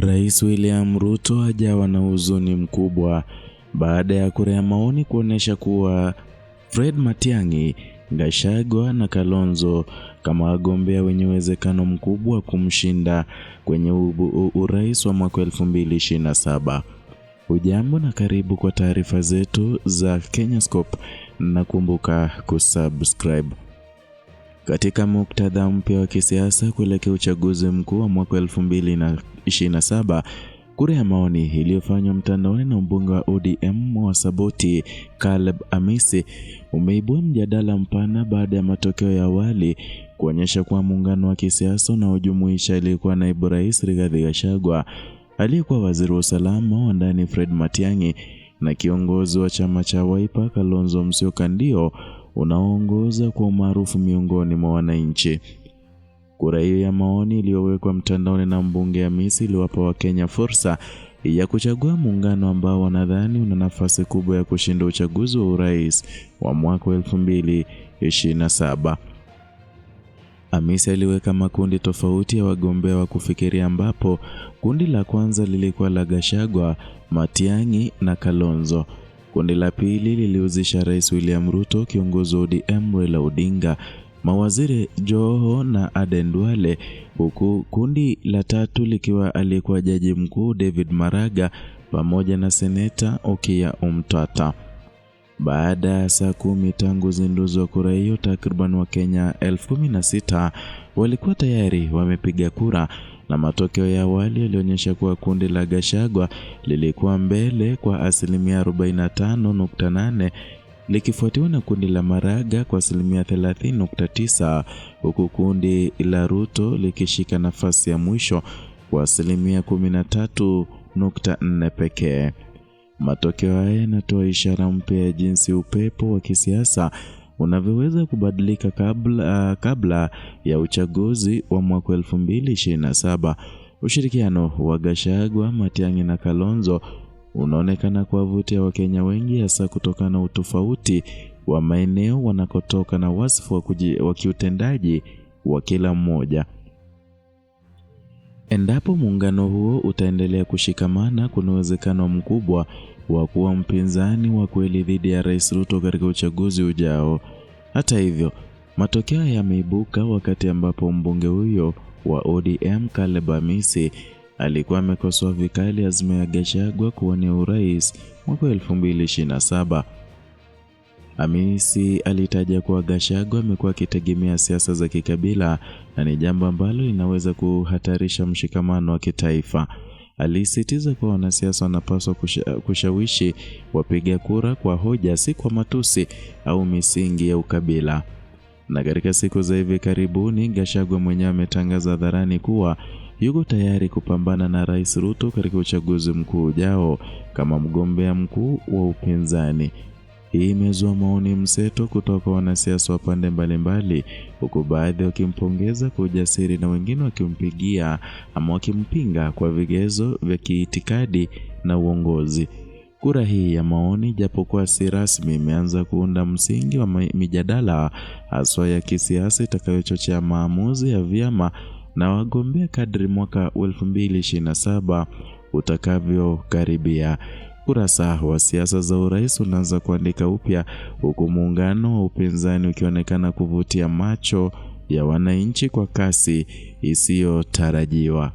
Rais William Ruto hajawa na huzuni mkubwa baada ya kura ya maoni kuonesha kuwa Fred Matiang'i, Gachagua na Kalonzo kama wagombea wenye uwezekano mkubwa kumshinda kwenye urais wa mwaka 2027. Hujambo na karibu kwa taarifa zetu za Kenyascope na kumbuka kusubscribe. Katika muktadha mpya wa kisiasa kuelekea uchaguzi mkuu wa mwaka 2027, kura ya maoni iliyofanywa mtandaoni na mbunge wa ODM wa Saboti Caleb Amisi umeibua mjadala mpana baada ya matokeo ya awali kuonyesha kuwa muungano wa kisiasa unaojumuisha aliyekuwa naibu rais Rigathi Gachagua, aliyekuwa waziri wa usalama wa ndani Fred Matiang'i na kiongozi wa chama cha Wiper Kalonzo Musyoka ndio unaoongoza kwa umaarufu miongoni mwa wananchi. Kura hiyo ya maoni iliyowekwa mtandaoni na mbunge Amisi iliwapa Wakenya fursa ya kuchagua muungano ambao wanadhani una nafasi kubwa ya kushinda uchaguzi wa urais wa mwaka 2027. Amisi aliweka makundi tofauti ya wagombea wa kufikiria, ambapo kundi la kwanza lilikuwa la Gachagua, Matiang'i na Kalonzo. Kundi la pili lilihusisha Rais William Ruto, kiongozi wa ODM Raila Odinga, mawaziri Joho na Aden Duale, huku kundi la tatu likiwa aliyekuwa jaji mkuu David Maraga pamoja na seneta Okiya Omtata. Baada ya saa 10 tangu uzinduzi wa kura hiyo, takriban Wakenya 16,000 walikuwa tayari wamepiga kura, na matokeo ya awali yalionyesha kuwa kundi la Gachagua lilikuwa mbele kwa 45.8%, likifuatiwa na kundi la Maraga kwa 30.9%, huku kundi la Ruto likishika nafasi ya mwisho kwa 13.4% pekee. Matokeo haya yanatoa ishara mpya ya jinsi upepo wa kisiasa unavyoweza kubadilika kabla ya uchaguzi wa mwaka 2027. Ushirikiano wa Gachagua, Matiang'i na Kalonzo unaonekana kuwavutia Wakenya wengi, hasa kutokana na utofauti wa maeneo wanakotoka na wasifu wa kiutendaji wa kila mmoja. Endapo muungano huo utaendelea kushikamana, kuna uwezekano mkubwa wa kuwa mpinzani wa kweli dhidi ya Rais Ruto katika uchaguzi ujao. Hata hivyo, matokeo yameibuka wakati ambapo mbunge huyo wa ODM Caleb Amisi alikuwa amekosoa vikali azma ya Gachagua kuwania urais mwaka 2027. Amisi alitaja kuwa Gachagua amekuwa akitegemea siasa za kikabila na ni jambo ambalo linaweza kuhatarisha mshikamano wa kitaifa. Alisisitiza kuwa wanasiasa wanapaswa kushawishi wapiga kura kwa hoja, si kwa matusi au misingi ya ukabila. Na katika siku za hivi karibuni, Gachagua mwenyewe ametangaza hadharani kuwa yuko tayari kupambana na Rais Ruto katika uchaguzi mkuu ujao kama mgombea mkuu wa upinzani. Hii imezua maoni mseto kutoka wanasiasa wa pande mbalimbali, huku baadhi wakimpongeza kwa ujasiri na wengine wakimpigia ama wakimpinga kwa vigezo vya kiitikadi na uongozi. Kura hii ya maoni, japokuwa si rasmi, imeanza kuunda msingi wa mijadala haswa ya kisiasa itakayochochea maamuzi ya vyama na wagombea kadri mwaka 2027 utakavyokaribia. Kurasa wa siasa za urais unaanza kuandika upya, huku muungano wa upinzani ukionekana kuvutia macho ya wananchi kwa kasi isiyotarajiwa.